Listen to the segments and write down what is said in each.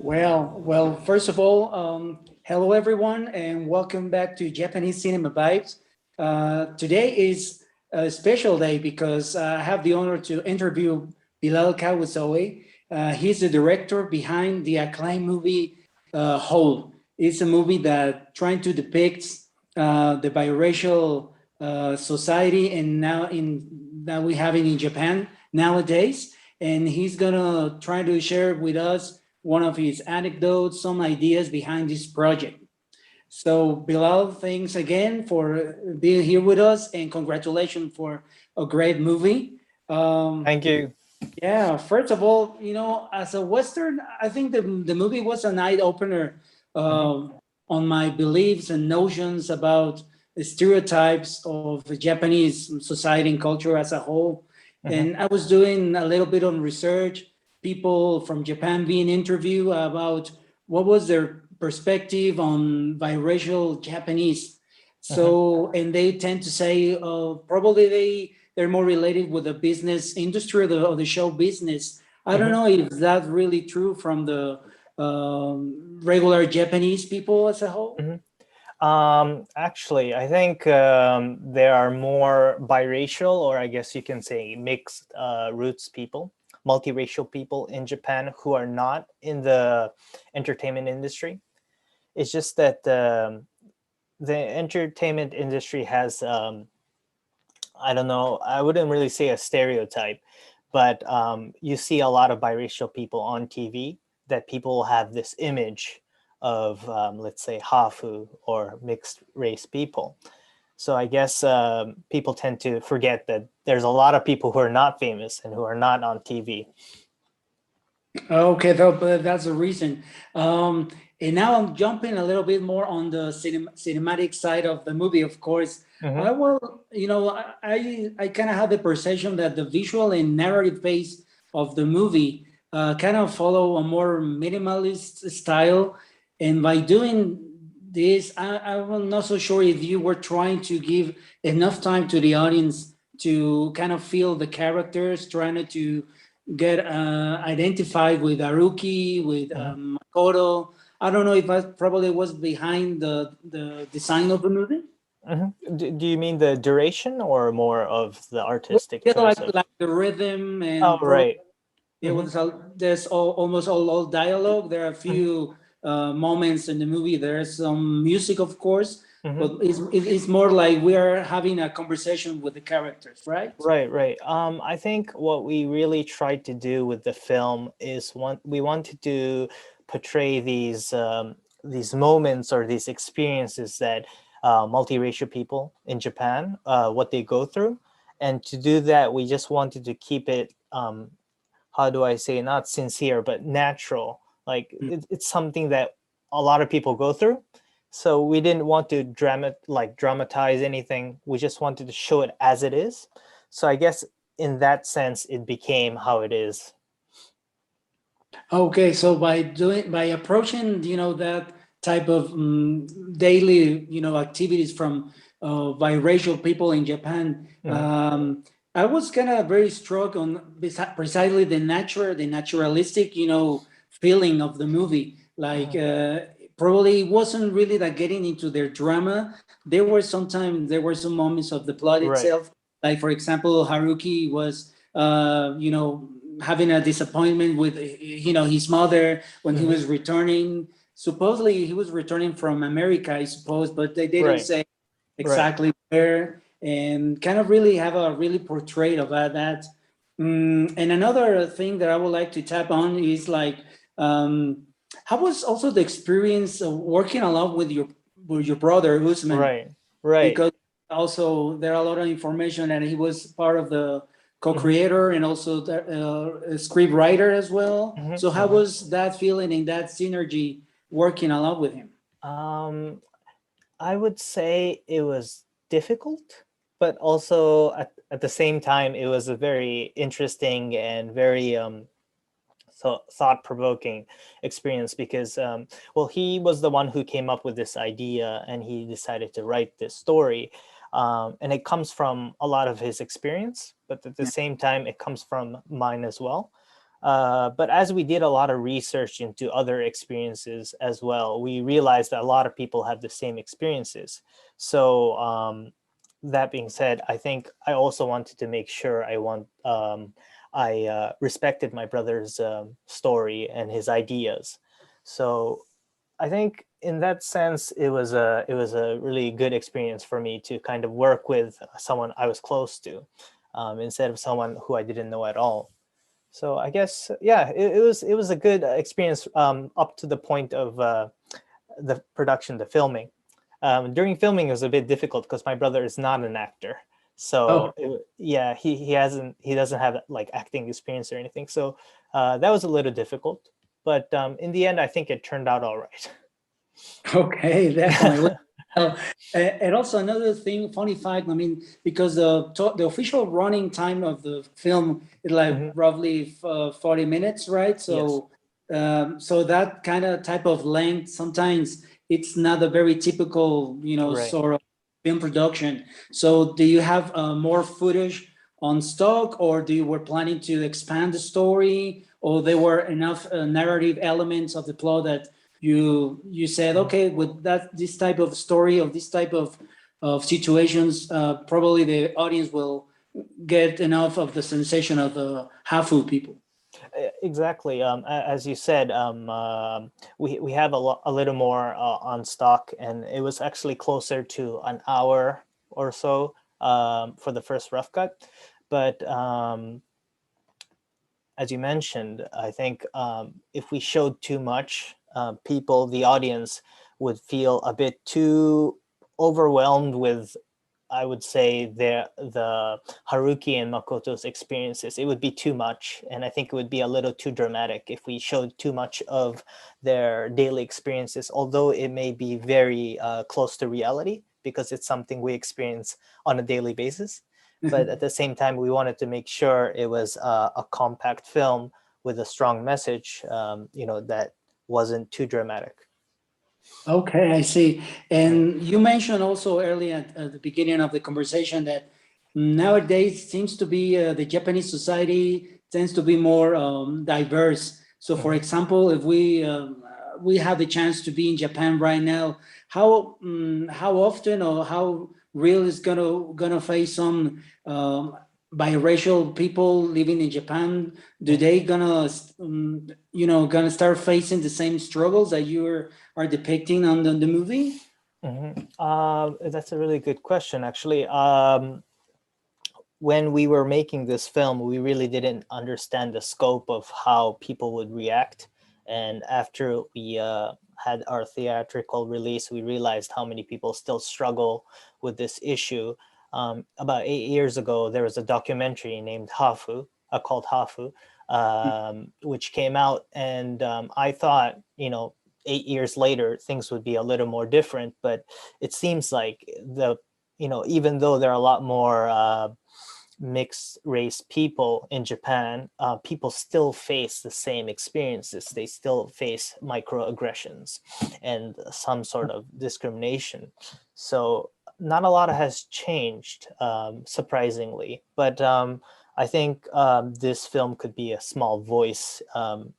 First of all, hello everyone, and welcome back to Japanese Cinema Vibes. Today is a special day because I have the honor to interview Bilal Kawazoe. He's the director behind the acclaimed movie Whole. It's a movie that trying to depict the biracial society and now in that we have it in Japan nowadays. And he's gonna try to share with us one of his anecdotes, some ideas behind this project. So Bilal, thanks again for being here with us, and congratulations for a great movie. Thank you. Yeah, first of all, as a Western, I think the movie was an eye opener on my beliefs and notions about the stereotypes of the Japanese society and culture as a whole. And I was doing a little bit on research, people from Japan being interviewed about what was their perspective on biracial Japanese. So, and they tend to say probably they're more related with the business industry or the show business. I don't know if that's really true from the regular Japanese people as a whole. Actually, I think there are more biracial, or I guess you can say mixed roots people, multiracial people in Japan who are not in the entertainment industry. It's just that the entertainment industry has, I don't know, I wouldn't really say a stereotype, but you see a lot of biracial people on TV that people have this image of, let's say, Hafu or mixed race people. So I guess people tend to forget that there's a lot of people who are not famous and who are not on TV. Okay, but that's the reason. And now I'm jumping a little bit more on the cinematic side of the movie. Of course, I will. I kind of have the perception that the visual and narrative phase of the movie kind of follow a more minimalist style. And by doing this, I'm not so sure if you were trying to give enough time to the audience to kind of feel the characters, trying to get identified with Haruki, with Makoto. I don't know if that probably was behind the design of the movie. Do you mean the duration or more of the artistic Yeah, choice? like the rhythm Oh, and right. it was there's almost all dialogue. There are a few moments in the movie. There's some music, of course, but it's more like we are having a conversation with the characters, right? Right. I think what we really tried to do with the film is we wanted to portray these moments or these experiences that multiracial people in Japan, what they go through, and to do that, we just wanted to keep it, how do I say, not sincere but natural. Like it's something that a lot of people go through. So we didn't want to dramatize anything. We just wanted to show it as it is. So I guess in that sense, it became how it is. Okay, so by approaching that type of daily activities from biracial people in Japan, I was kind of very struck on precisely the naturalistic feeling of the movie. Like probably it wasn't really that getting into their drama. There were some moments of the plot itself. Like for example, Haruki was having a disappointment with his mother when he was returning. Supposedly he was returning from America, I suppose, but they didn't say exactly where, and kind of really have a really portrait about that. And another thing that I would like to tap on is like how was also the experience of working along with your brother Usman? Right. Because also there are a lot of information that he was part of the co-creator and also a script writer as well. So how was that feeling and that synergy working along with him? I would say it was difficult, but also at the same time, it was a very interesting and very thought-provoking experience because, well, he was the one who came up with this idea and he decided to write this story. And it comes from a lot of his experience, but at the same time, it comes from mine as well. But as we did a lot of research into other experiences as well, we realized that a lot of people have the same experiences. So that being said, I think I also wanted to make sure I respected my brother's story and his ideas. So I think in that sense, it was a really good experience for me to kind of work with someone I was close to, instead of someone who I didn't know at all. So I guess, yeah, it was a good experience, up to the point of the production, the filming. During filming, it was a bit difficult because my brother is not an actor. Oh, So yeah, he doesn't have like acting experience or anything. So that was a little difficult. But in the end, I think it turned out all right. okay, definitely. Well, and also another thing, funny fact. I mean, because the official running time of the film is like Mhm. roughly 40 minutes, right? Yes. So that kind of type of length sometimes it's not a very typical, Right. sort of film production. So do you have more footage on stock, or do you were planning to expand the story, or there were enough narrative elements of the plot that you said, Mhm. okay, with this type of story, of this type of situations, probably the audience will get enough of the sensation of the Hafu people. Exactly. As you said, we have a little more on stock, and it was actually closer to an hour or so, for the first rough cut. But as you mentioned, I think if we showed too much, the audience would feel a bit too overwhelmed with, I would say, the Haruki and Makoto's experiences. It would be too much, and I think it would be a little too dramatic if we showed too much of their daily experiences, although it may be very close to reality because it's something we experience on a daily basis. But at the same time, we wanted to make sure it was a compact film with a strong message, that wasn't too dramatic. Okay, I see. Right. And you mentioned also earlier at the beginning of the conversation that nowadays seems to be the Japanese society tends to be more diverse. So, for Mhm. example, if we have the chance to be in Japan right now, how often or how real is gonna face some biracial people living in Japan? Do Mhm. they gonna start facing the same struggles that are depicting on the movie? Mhm. That's a really good question, actually. When we were making this film, we really didn't understand the scope of how people would react. And after we had our theatrical release, we realized how many people still struggle with this issue. About 8 years ago, there was a documentary named Hafu, called Hafu, which came out. And I thought, 8 years later, things would be a little more different. But it seems like even though there are a lot more mixed race people in Japan, people still face the same experiences. They still face microaggressions and some sort of discrimination. So not a lot has changed, surprisingly. But I think this film could be a small voice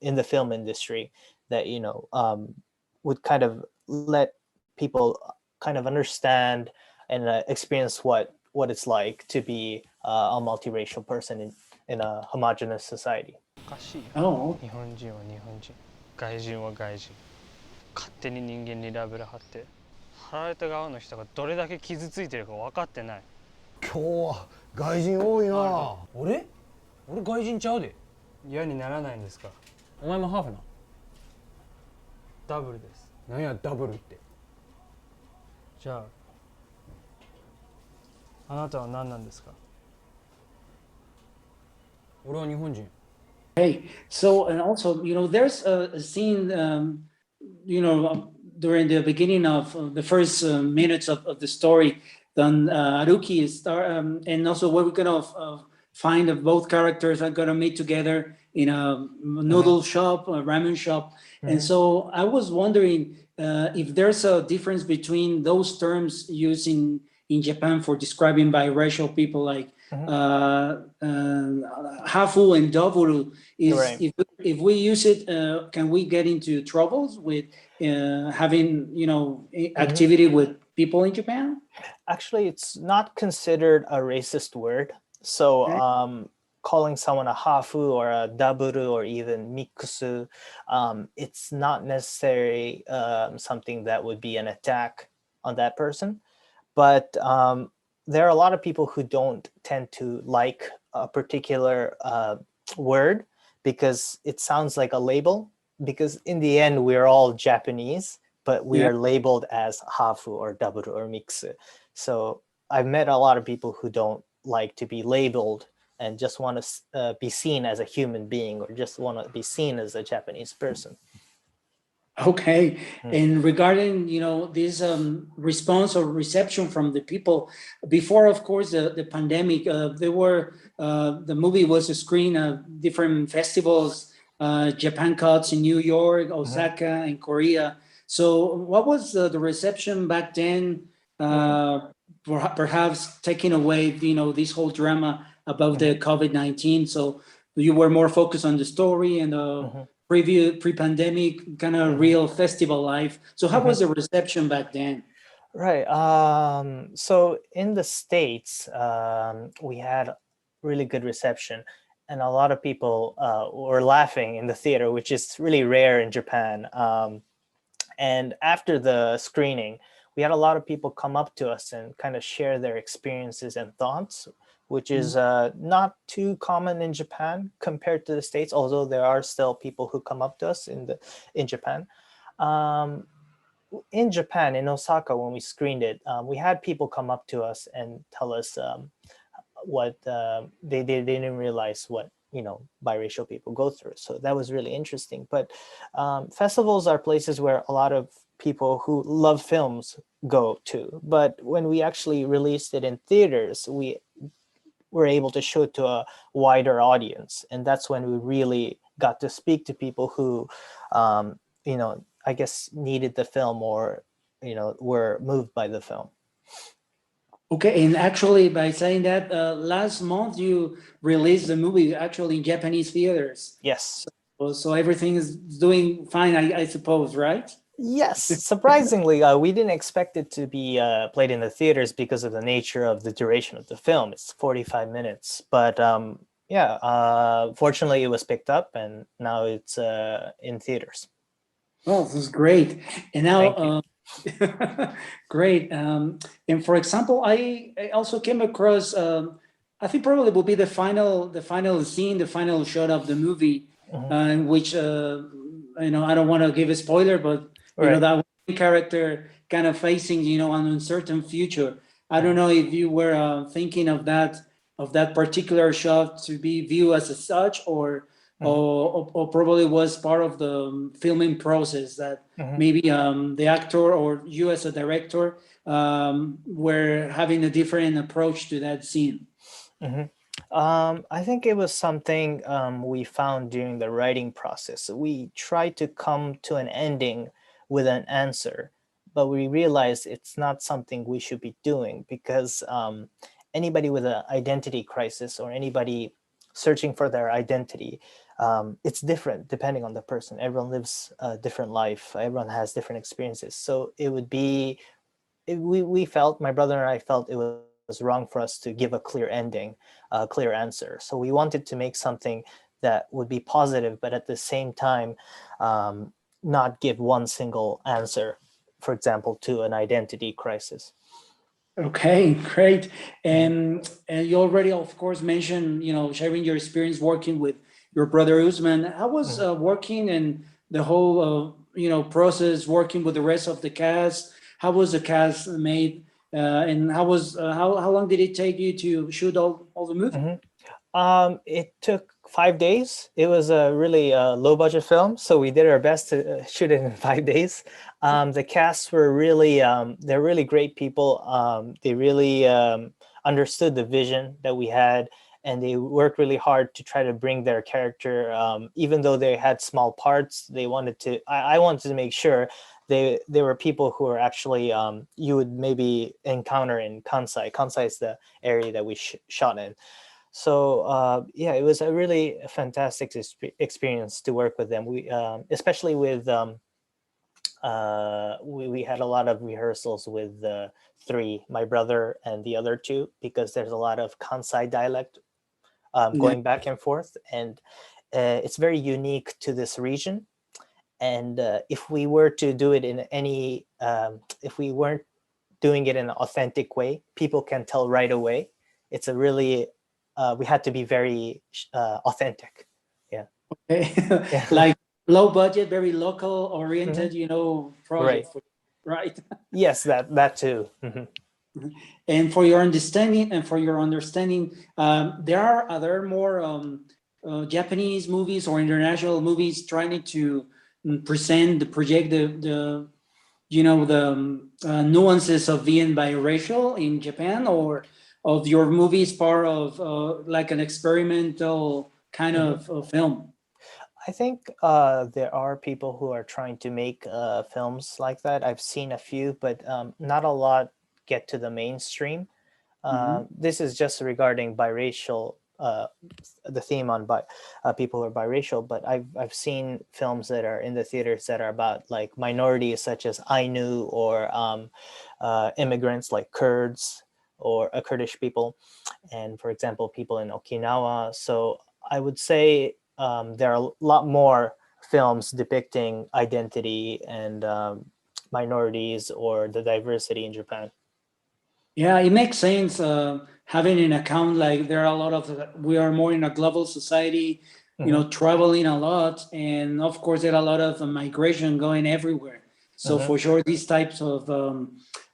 in the film industry that would kind of let people kind of understand and experience what it's like to be a multiracial person in a homogenous society. おかしいよOh, 日本人は日本人外人は外人勝手に人間にラベル貼って貼られた側の人がどれだけ傷ついてるか分かってない今日は外人多いな。俺外人ちゃうで。嫌にならないんですかお前もハーフな。ダブルですなんやダブルって。じゃああなたは何なんですか俺は日本人。hey. So, and also, there's a scene, during the beginning of the first minutes of the story, then Haruki and also we're gonna find that both characters are gonna meet together in a noodle shop, a ramen shop. And so I was wondering if there's a difference between those terms used in Japan for describing biracial people, like Hafu and Daburu. Is Right. if we use it, can we get into troubles with having activity with people in Japan? Actually, it's not considered a racist word. So Okay. calling someone a hafu or a daburu or even mixu, it's not necessarily something that would be an attack on that person. But there are a lot of people who don't tend to like a particular word because it sounds like a label. Because in the end, we're all Japanese, but we Yeah. are labeled as hafu or daburu or mixu. So I've met a lot of people who don't like to be labeled and just want to be seen as a human being or just want to be seen as a Japanese person. Okay. And regarding, this response or reception from the people, before, of course, the pandemic, the movie was screened at different festivals, Japan Cuts in New York, Osaka, and Korea. So what was the reception back then? Perhaps taking away, this whole drama about the COVID-19. So you were more focused on the story and pre-pandemic kind of real festival life. So how was the reception back then? Right. So in the States, we had really good reception, and a lot of people were laughing in the theater, which is really rare in Japan. And after the screening, we had a lot of people come up to us and kind of share their experiences and thoughts, which is not too common in Japan compared to the States, although there are still people who come up to us in Japan. In Japan, in Osaka, when we screened it, we had people come up to us and tell us what they didn't realize what biracial people go through. So that was really interesting. But festivals are places where a lot of people who love films go to. But when we actually released it in theaters, we were able to show it to a wider audience, and that's when we really got to speak to people who I guess needed the film or were moved by the film. Okay, and actually by saying that, last month you released the movie actually in Japanese theaters. Yes. So everything is doing fine, I suppose, right? Yes, surprisingly, we didn't expect it to be played in the theaters because of the nature of the duration of the film. It's 45 minutes, but fortunately it was picked up and now it's in theaters. Well, this is great. And now, Thank you. great. And for example, I also came across, I think probably will be the final scene, the final shot of the movie, in which, I don't want to give a spoiler, but Right. that one character kind of facing, an uncertain future. I don't know if you were thinking of that particular shot to be viewed as such, or probably was part of the filming process that maybe the actor or you as a director were having a different approach to that scene. I think it was something we found during the writing process. We tried to come to an ending with an answer, but we realized it's not something we should be doing because anybody with an identity crisis or anybody searching for their identity, it's different depending on the person. Everyone lives a different life. Everyone has different experiences. So it would be, we felt, my brother and I felt it was wrong for us to give a clear ending, a clear answer. So we wanted to make something that would be positive, but at the same time, not give one single answer, for example, to an identity crisis. Okay, great. And you already, of course, mentioned, sharing your experience working with your brother Usman. How was working and the whole, process working with the rest of the cast? How was the cast made? And how long did it take you to shoot all the movie? It took 5 days. It was a really low budget film, so we did our best to shoot it in 5 days. The cast were really, they're really great people. They really understood the vision that we had, and they worked really hard to try to bring their character. Even though they had small parts, they wanted to. I wanted to make sure they were people who were actually you would maybe encounter in Kansai. Kansai is the area that we shot in. So yeah, it was a really fantastic experience to work with them. We especially with we had a lot of rehearsals with my brother and the other two, because there's a lot of Kansai dialect going back and forth, and it's very unique to this region. And if we were to do it in any if we weren't doing it in an authentic way, people can tell right away. It's a really we had to be very authentic. Yeah. Okay. Yeah. Like low budget, very local oriented, project. Right. Right. Yes, that too. And for your understanding, there are other more Japanese movies or international movies trying to project the nuances of being biracial in Japan, or of your movies part of like an experimental kind of film. I think there are people who are trying to make films like that. I've seen a few, but not a lot get to the mainstream. This is just regarding biracial, the theme on people who are biracial. But I've seen films that are in the theaters that are about like minorities such as Ainu, or immigrants like Kurds or Kurdish people, and for example, people in Okinawa. So I would say there are a lot more films depicting identity and minorities or the diversity in Japan. Yeah, it makes sense. Having an account, like there are a lot of, we are more in a global society, traveling a lot, and of course there are a lot of migration going everywhere. So for sure, these types of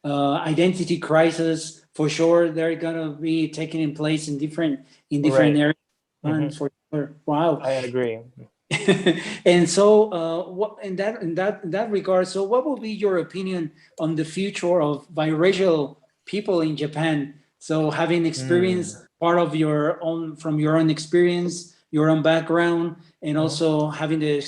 identity crisis, for sure, they're gonna be taking place in different Right. areas. And for sure, wow. I agree. And so, what in that regard, so what will be your opinion on the future of biracial people in Japan? So, having experienced part of your own, from your own experience, your own background, and also having the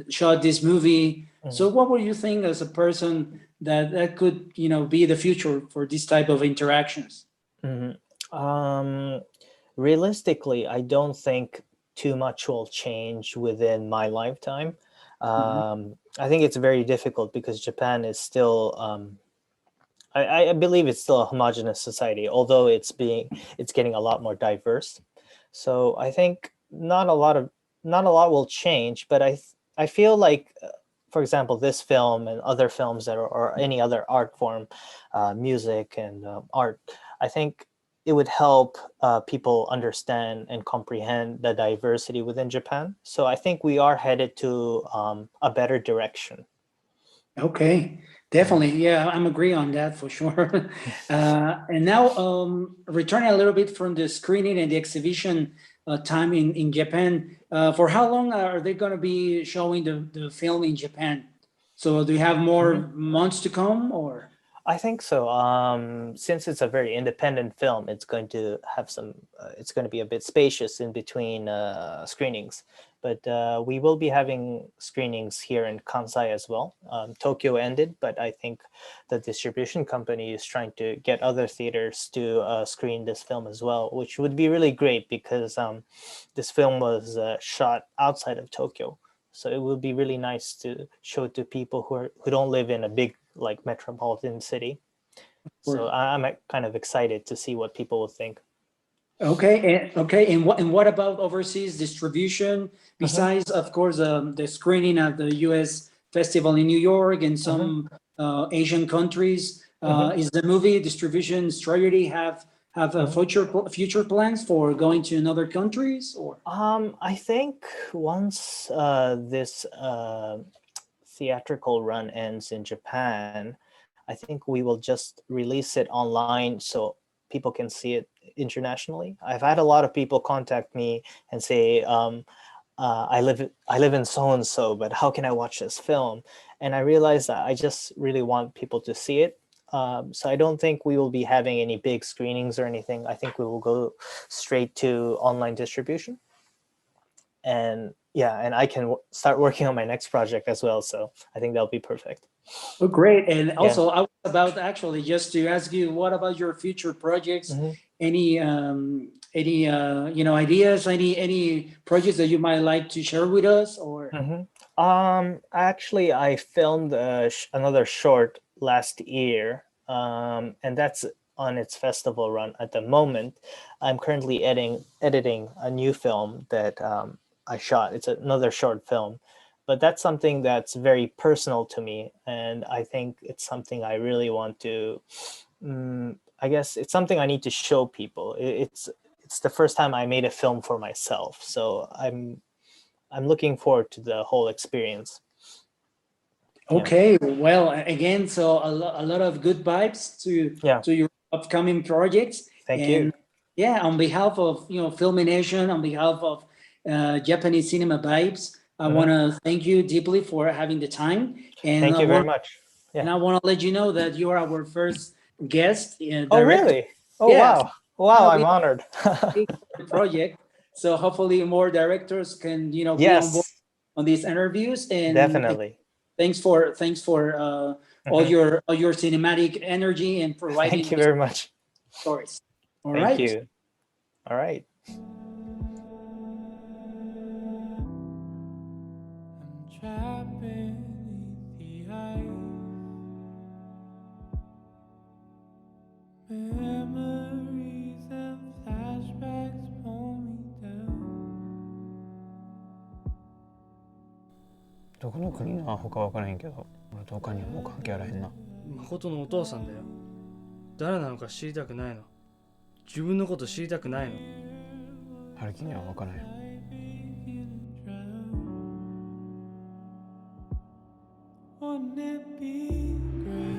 shot this movie. So, what would you think as a person that could be the future for this type of interactions? Realistically, I don't think too much will change within my lifetime. I think it's very difficult because Japan is still, I believe it's still a homogenous society, although it's getting a lot more diverse. So I think not a lot will change, but I feel like, for example, this film and other films or any other art form, music and art, I think it would help people understand and comprehend the diversity within Japan. So I think we are headed to a better direction. Okay, definitely. Yeah, I'm agree on that for sure. And now, returning a little bit from the screening and the exhibition time in Japan, for how long are they going to be showing the film in Japan? So do you have more months to come, or? I think so. Since it's a very independent film, it's going to have some. It's going to be a bit spacious in between screenings, but we will be having screenings here in Kansai as well. Tokyo ended, but I think the distribution company is trying to get other theaters to screen this film as well, which would be really great because this film was shot outside of Tokyo. So it would be really nice to show to people who don't live in a big like metropolitan city. So I'm kind of excited to see what people will think. Okay, and what about overseas distribution? Besides, of course, the screening at the U.S. festival in New York and some Asian countries, is the movie distribution strategy have future plans for going to another countries, or? I think once this theatrical run ends in Japan, I think we will just release it online so people can see it internationally. I've had a lot of people contact me and say, I live in so and so, but how can I watch this film? And I realized that I just really want people to see it. So I don't think we will be having any big screenings or anything. I think we will go straight to online distribution. And yeah, and I can start working on my next project as well. So I think that'll be perfect. Oh, great. And also, I was about actually just to ask you, what about your future projects? Mhm. Any ideas, any projects that you might like to share with us, or? Actually, I filmed another short last year, and that's on its festival run at the moment. I'm currently editing a new film that I shot. It's another short film, but that's something that's very personal to me, and I think it's something I really want to. I guess it's something I need to show people. It's the first time I made a film for myself, so I'm looking forward to the whole experience. Okay, well, again, so a lot of good vibes to your upcoming projects. Thank And you. yeah, on behalf of Filming Nation, on behalf of Japanese Cinema Vibes, I want to thank you deeply for having the time. And Thank you very much. And I want to let you know that you are our first guest Oh, director. really? Oh, Yes. wow! I'm honored. Project. So hopefully more directors can be on board Yes, on these interviews. And definitely. thanks for all your cinematic energy and providing Thank you very much. stories. All Thank right. you. All right. Memories and flashbacks pull me down. どこの国な他分からへんけど、俺と他にはもう関係あらへんな。誠のお父さんだよ。誰なのか知りたくないの。自分のこと知りたくないの。春樹には分からへん。Wouldn't it be great?